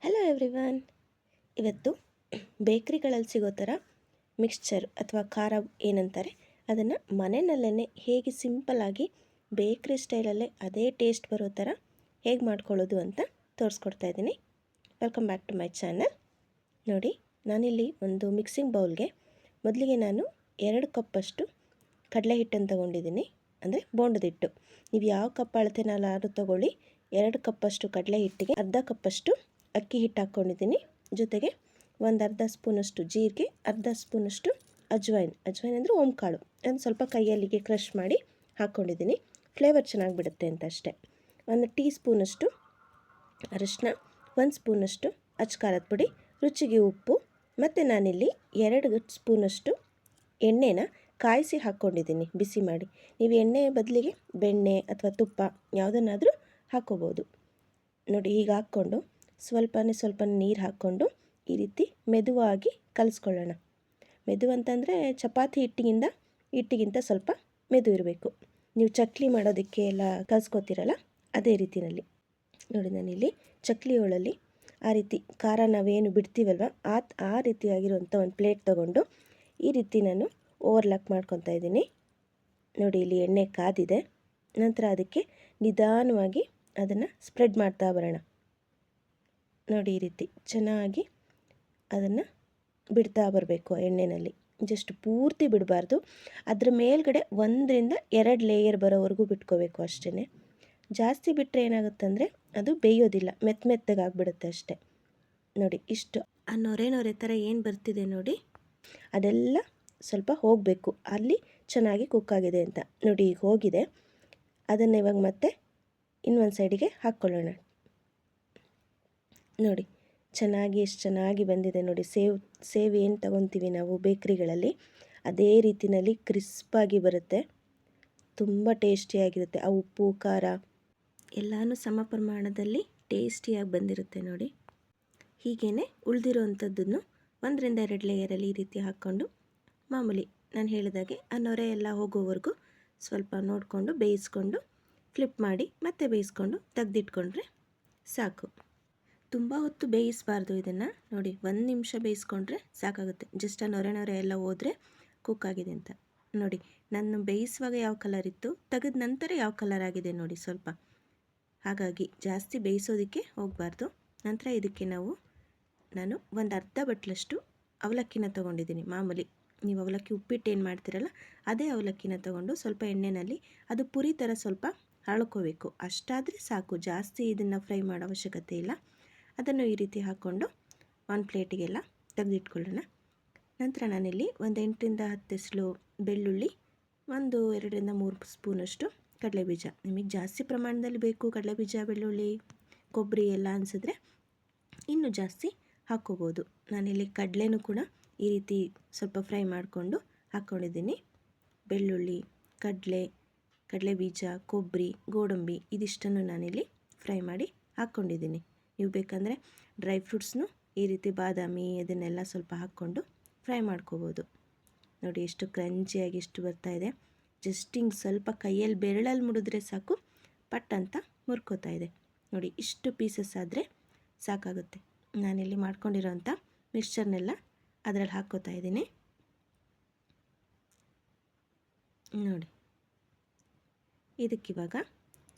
Hello everyone. ಇವತ್ತು ಬೇಕ್ರಿಗಳಲ್ಲಿ ಸಿಗೋ ಥರ ಮಿಕ್ಸ್ಚರ್ ಅಥವಾ ಖಾರ ಏನಂತಾರೆ ಅದನ್ನು ಮನೆಯಲ್ಲೇ ಹೇಗೆ ಸಿಂಪಲ್ಲಾಗಿ ಬೇಕ್ರಿ ಸ್ಟೈಲಲ್ಲೇ ಅದೇ ಟೇಸ್ಟ್ ಬರೋ ಥರ ಹೇಗೆ ಮಾಡ್ಕೊಳ್ಳೋದು ಅಂತ ತೋರಿಸ್ಕೊಡ್ತಾ ಇದ್ದೀನಿ. Welcome back to my channel. ನೋಡಿ, ನಾನಿಲ್ಲಿ ಒಂದು ಮಿಕ್ಸಿಂಗ್ ಬೌಲ್ಗೆ ಮೊದಲಿಗೆ ನಾನು 2 ಕಪ್ಪಷ್ಟು ಕಡಲೆ ಹಿಟ್ಟನ್ನು ತೊಗೊಂಡಿದ್ದೀನಿ, ಅಂದರೆ ಬೋಂಡದ ಹಿಟ್ಟು. ನೀವು ಯಾವ ಕಪ್ ಅಳತೆನಾರು ತೊಗೊಳ್ಳಿ. 2 ಕಪ್ಪಷ್ಟು ಕಡಲೆ ಹಿಟ್ಟಿಗೆ ಅರ್ಧ ಕಪ್ಪಷ್ಟು ಅಕ್ಕಿ ಹಿಟ್ಟು ಹಾಕ್ಕೊಂಡಿದ್ದೀನಿ. ಜೊತೆಗೆ ಒಂದು ಅರ್ಧ ಸ್ಪೂನಷ್ಟು ಜೀರಿಗೆ, ಅರ್ಧ ಸ್ಪೂನಷ್ಟು ಅಜ್ವೈನ್ ಅಂದರೆ ಓಂಕಾಳು, ಅದನ್ನು ಸ್ವಲ್ಪ ಕೈಯಲ್ಲಿಗೆ ಕ್ರಷ್ ಮಾಡಿ ಹಾಕ್ಕೊಂಡಿದ್ದೀನಿ. ಫ್ಲೇವರ್ ಚೆನ್ನಾಗಿ ಬಿಡುತ್ತೆ ಅಂತ ಅಷ್ಟೇ. 1 ಟೀ ಸ್ಪೂನಷ್ಟು ಅರಿಶಿನ, 1 ಸ್ಪೂನಷ್ಟು ಅಚ್ಕಾರದ ಪುಡಿ, ರುಚಿಗೆ ಉಪ್ಪು, ಮತ್ತು ನಾನಿಲ್ಲಿ 2 ಸ್ಪೂನಷ್ಟು ಎಣ್ಣೆನ ಕಾಯಿಸಿ ಹಾಕ್ಕೊಂಡಿದ್ದೀನಿ ಬಿಸಿ ಮಾಡಿ. ನೀವು ಎಣ್ಣೆ ಬದಲಿಗೆ ಬೆಣ್ಣೆ ಅಥವಾ ತುಪ್ಪ ಯಾವುದನ್ನಾದರೂ ಹಾಕ್ಕೋಬೋದು. ನೋಡಿ, ಈಗ ಹಾಕ್ಕೊಂಡು ಸ್ವಲ್ಪ ನೀರು ಹಾಕ್ಕೊಂಡು ಈ ರೀತಿ ಮೆದುವಾಗಿ ಕಲಿಸ್ಕೊಳ್ಳೋಣ. ಮೆದು ಅಂತಂದರೆ ಚಪಾತಿ ಹಿಟ್ಟಿಗಿಂತ ಸ್ವಲ್ಪ ಮೆದು ಇರಬೇಕು. ನೀವು ಚಕ್ಲಿ ಮಾಡೋದಕ್ಕೆ ಎಲ್ಲ ಕಲಿಸ್ಕೊತೀರಲ್ಲ ಅದೇ ರೀತಿಯಲ್ಲಿ. ನೋಡಿ, ನಾನಿಲ್ಲಿ ಚಕ್ಲಿ ಒಳಲ್ಲಿ ಆ ರೀತಿ ಖಾರ ನಾವೇನು ಬಿಡ್ತೀವಲ್ವ ಆ ರೀತಿಯಾಗಿರುವಂಥ ಒಂದು ಪ್ಲೇಟ್ ತೊಗೊಂಡು ಈ ರೀತಿ ನಾನು ಓವರ್ಲಾಕ್ ಮಾಡ್ಕೊತಾ ಇದ್ದೀನಿ. ನೋಡಿ, ಇಲ್ಲಿ ಎಣ್ಣೆ ಕಾದಿದೆ. ನಂತರ ಅದಕ್ಕೆ ನಿಧಾನವಾಗಿ ಅದನ್ನು ಸ್ಪ್ರೆಡ್ ಮಾಡ್ತಾ ಬರೋಣ. ನೋಡಿ, ಈ ರೀತಿ ಚೆನ್ನಾಗಿ ಅದನ್ನು ಬಿಡ್ತಾ ಬರಬೇಕು ಎಣ್ಣೆಯಲ್ಲಿ. ಜಸ್ಟ್ ಪೂರ್ತಿ ಬಿಡಬಾರ್ದು, ಅದರ ಮೇಲ್ಗಡೆ 1ರಿಂದ 2 ಲೇಯರ್ ಬರೋವರೆಗೂ ಬಿಟ್ಕೋಬೇಕು ಅಷ್ಟೇ. ಜಾಸ್ತಿ ಬಿಟ್ಟರೆ ಏನಾಗುತ್ತಂದರೆ ಅದು ಬೇಯೋದಿಲ್ಲ, ಮೆತ್ತಗಾಗ್ಬಿಡುತ್ತೆ ಅಷ್ಟೇ. ನೋಡಿ, ಇಷ್ಟು ಆ ನೊರೆ ಥರ ಏನು ಬರ್ತಿದೆ ನೋಡಿ, ಅದೆಲ್ಲ ಸ್ವಲ್ಪ ಹೋಗಬೇಕು, ಅಲ್ಲಿ ಚೆನ್ನಾಗಿ ಕುಕ್ಕಾಗಿದೆ ಅಂತ. ನೋಡಿ, ಈಗ ಹೋಗಿದೆ. ಅದನ್ನು ಇವಾಗ ಮತ್ತೆ ಇನ್ನೊಂದು ಸೈಡಿಗೆ ಹಾಕ್ಕೊಳ್ಳೋಣ. ನೋಡಿ, ಎಷ್ಟು ಚೆನ್ನಾಗಿ ಬಂದಿದೆ ನೋಡಿ. ಸೇವ್ ಏನು ತೊಗೊತೀವಿ ನಾವು ಬೇಕ್ರಿಗಳಲ್ಲಿ ಅದೇ ರೀತಿಯಲ್ಲಿ ಕ್ರಿಸ್ಪಾಗಿ ಬರುತ್ತೆ, ತುಂಬ ಟೇಸ್ಟಿಯಾಗಿರುತ್ತೆ. ಆ ಉಪ್ಪು ಖಾರ ಎಲ್ಲನೂ ಸಮ ಪ್ರಮಾಣದಲ್ಲಿ ಟೇಸ್ಟಿಯಾಗಿ ಬಂದಿರುತ್ತೆ ನೋಡಿ. ಹೀಗೇ ಉಳಿದಿರೋವಂಥದ್ದನ್ನು 1ರಿಂದ 2 ಲೇಯರಲ್ಲಿ ಈ ರೀತಿ ಹಾಕ್ಕೊಂಡು ಮಾಮೂಲಿ ನಾನು ಹೇಳಿದಾಗೆ ಆ ನೊರೆ ಎಲ್ಲ ಹೋಗೋವರೆಗೂ ಸ್ವಲ್ಪ ನೋಡಿಕೊಂಡು ಬೇಯಿಸ್ಕೊಂಡು ಫ್ಲಿಪ್ ಮಾಡಿ ಮತ್ತೆ ಬೇಯಿಸ್ಕೊಂಡು ತೆಗೆದಿಟ್ಕೊಂಡ್ರೆ ಸಾಕು. ತುಂಬ ಹೊತ್ತು ಬೇಯಿಸಬಾರ್ದು ಇದನ್ನು. ನೋಡಿ, 1 ನಿಮಿಷ ಬೇಯಿಸ್ಕೊಂಡ್ರೆ ಸಾಕಾಗುತ್ತೆ. ಜಸ್ಟ್ ಆ ನೊರೆ ಎಲ್ಲ ಹೋದರೆ ಕುಕ್ ಆಗಿದೆ ಅಂತ. ನೋಡಿ, ನಾನು ಬೇಯಿಸುವಾಗ ಯಾವ ಕಲರ್ ಇತ್ತು, ತೆಗೆದ ನಂತರ ಯಾವ ಕಲರ್ ಆಗಿದೆ ನೋಡಿ ಸ್ವಲ್ಪ. ಹಾಗಾಗಿ ಜಾಸ್ತಿ ಬೇಯಿಸೋದಕ್ಕೆ ಹೋಗಬಾರ್ದು. ನಂತರ ಇದಕ್ಕೆ ನಾನು ಒಂದು ಅರ್ಧ ಬಟ್ಲಷ್ಟು ಅವಲಕ್ಕಿನ ತೊಗೊಂಡಿದ್ದೀನಿ. ಮಾಮೂಲಿ ನೀವು ಅವಲಕ್ಕಿ ಉಪ್ಪಿಟ್ಟು ಏನು ಮಾಡ್ತೀರಲ್ಲ ಅದೇ ಅವಲಕ್ಕಿನ ತೊಗೊಂಡು ಸ್ವಲ್ಪ ಎಣ್ಣೆಯಲ್ಲಿ ಅದು ಪುರಿ ಥರ ಸ್ವಲ್ಪ ಹಳ್ಕೋಬೇಕು. ಅಷ್ಟಾದರೆ ಸಾಕು, ಜಾಸ್ತಿ ಇದನ್ನು ಫ್ರೈ ಮಾಡೋ ಅವಶ್ಯಕತೆ ಇಲ್ಲ. ಅದನ್ನು ಈ ರೀತಿ ಹಾಕ್ಕೊಂಡು ಒಂದು ಪ್ಲೇಟಿಗೆಲ್ಲ ತೆಗೆದಿಟ್ಕೊಳ್ಳೋಣ. ನಂತರ ನಾನಿಲ್ಲಿ ಒಂದು 8ರಿಂದ 10 ಎಸಳು ಬೆಳ್ಳುಳ್ಳಿ, 2ರಿಂದ 3 ಸ್ಪೂನಷ್ಟು ಕಡಲೆಬೀಜ. ನಿಮಗೆ ಜಾಸ್ತಿ ಪ್ರಮಾಣದಲ್ಲಿ ಬೇಕು ಕಡಲೆಬೀಜ, ಬೆಳ್ಳುಳ್ಳಿ, ಕೊಬ್ಬರಿ ಎಲ್ಲ ಅನಿಸಿದ್ರೆ ಇನ್ನೂ ಜಾಸ್ತಿ ಹಾಕ್ಕೋಬೋದು. ನಾನಿಲ್ಲಿ ಕಡಲೆನೂ ಕೂಡ ಈ ರೀತಿ ಸ್ವಲ್ಪ ಫ್ರೈ ಮಾಡಿಕೊಂಡು ಹಾಕ್ಕೊಂಡಿದ್ದೀನಿ. ಬೆಳ್ಳುಳ್ಳಿ, ಕಡಲೆಬೀಜ, ಕೊಬ್ಬರಿ, ಗೋಡಂಬಿ ಇದಿಷ್ಟನ್ನು ನಾನಿಲ್ಲಿ ಫ್ರೈ ಮಾಡಿ ಹಾಕ್ಕೊಂಡಿದ್ದೀನಿ. ನೀವು ಬೇಕಂದರೆ ಡ್ರೈ ಫ್ರೂಟ್ಸ್ನು ಈ ರೀತಿ ಬಾದಾಮಿ ಅದನ್ನೆಲ್ಲ ಸ್ವಲ್ಪ ಹಾಕ್ಕೊಂಡು ಫ್ರೈ ಮಾಡ್ಕೋಬೋದು. ನೋಡಿ, ಎಷ್ಟು ಕ್ರಂಚಿಯಾಗಿ ಎಷ್ಟು ಬರ್ತಾಯಿದೆ. ಜಸ್ಟ್ ಹಿಂಗೆ ಸ್ವಲ್ಪ ಕೈಯಲ್ಲಿ ಬೆರಳಲ್ಲಿ ಮುಡಿದ್ರೆ ಸಾಕು, ಪಟ್ ಅಂತ ಮುರ್ಕೋತಾ ಇದೆ. ನೋಡಿ, ಇಷ್ಟು ಪೀಸಸ್ ಆದರೆ ಸಾಕಾಗುತ್ತೆ. ನಾನಿಲ್ಲಿ ಮಾಡ್ಕೊಂಡಿರೋಂಥ ಮಿಕ್ಸ್ಚರ್ನೆಲ್ಲ ಅದರಲ್ಲಿ ಹಾಕ್ಕೋತಾ ಇದ್ದೀನಿ. ನೋಡಿ, ಇದಕ್ಕಿವಾಗ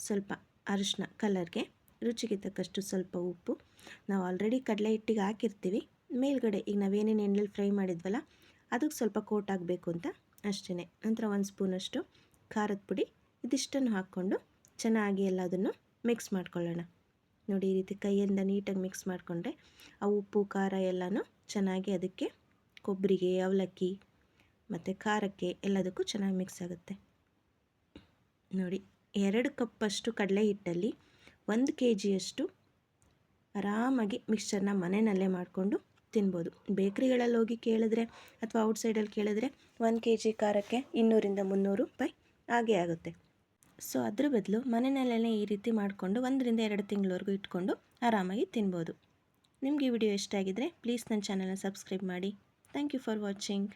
ಸ್ವಲ್ಪ ಅರಿಶಿನ ಕಲರ್ಗೆ, ರುಚಿಗೆ ತಕ್ಕಷ್ಟು ಸ್ವಲ್ಪ ಉಪ್ಪು. ನಾವು ಆಲ್ರೆಡಿ ಕಡಲೆ ಹಿಟ್ಟಿಗೆ ಹಾಕಿರ್ತೀವಿ ಮೇಲ್ಗಡೆ. ಈಗ ನಾವೇನೇನು ಎಣ್ಣೆಲಿ ಫ್ರೈ ಮಾಡಿದ್ವಲ್ಲ ಅದಕ್ಕೆ ಸ್ವಲ್ಪ ಕೋಟ್ ಆಗಬೇಕು ಅಂತ ಅಷ್ಟೇ. ನಂತರ 1 ಸ್ಪೂನಷ್ಟು ಖಾರದ ಪುಡಿ, ಇದಿಷ್ಟನ್ನು ಹಾಕ್ಕೊಂಡು ಚೆನ್ನಾಗಿ ಎಲ್ಲದನ್ನು ಮಿಕ್ಸ್ ಮಾಡ್ಕೊಳ್ಳೋಣ. ನೋಡಿ, ಈ ರೀತಿ ಕೈಯಿಂದ ನೀಟಾಗಿ ಮಿಕ್ಸ್ ಮಾಡಿಕೊಂಡ್ರೆ ಆ ಉಪ್ಪು ಖಾರ ಎಲ್ಲನೂ ಚೆನ್ನಾಗಿ ಅದಕ್ಕೆ ಕೊಬ್ಬರಿಗೆ, ಅವಲಕ್ಕಿ ಮತ್ತು ಖಾರಕ್ಕೆ ಎಲ್ಲದಕ್ಕೂ ಚೆನ್ನಾಗಿ ಮಿಕ್ಸ್ ಆಗುತ್ತೆ. ನೋಡಿ, 2 ಕಪ್ಪಷ್ಟು ಕಡಲೆ ಹಿಟ್ಟಲ್ಲಿ 1 kgಯಷ್ಟು ಆರಾಮಾಗಿ ಮಿಕ್ಸ್ಚರ್ನ ಮನೆಯಲ್ಲೇ ಮಾಡಿಕೊಂಡು ತಿನ್ಬೋದು. ಬೇಕ್ರಿಗಳಲ್ಲಿ ಹೋಗಿ ಕೇಳಿದ್ರೆ ಅಥವಾ ಔಟ್ಸೈಡಲ್ಲಿ ಕೇಳಿದ್ರೆ 1 kg ಖಾರಕ್ಕೆ 200ರಿಂದ 300 ರೂಪಾಯಿ ಹಾಗೇ ಆಗುತ್ತೆ. ಸೊ ಅದ್ರ ಬದಲು ಮನೆಯಲ್ಲೇ ಈ ರೀತಿ ಮಾಡಿಕೊಂಡು 1ರಿಂದ 2 ತಿಂಗಳವರೆಗೂ ಇಟ್ಕೊಂಡು ಆರಾಮಾಗಿ ತಿನ್ಬೋದು. ನಿಮಗೆ ಈ ವಿಡಿಯೋ ಇಷ್ಟ ಆಗಿದ್ದರೆ ಪ್ಲೀಸ್ ನನ್ನ ಚಾನಲ್ನ ಸಬ್ಸ್ಕ್ರೈಬ್ ಮಾಡಿ. Thank you for watching.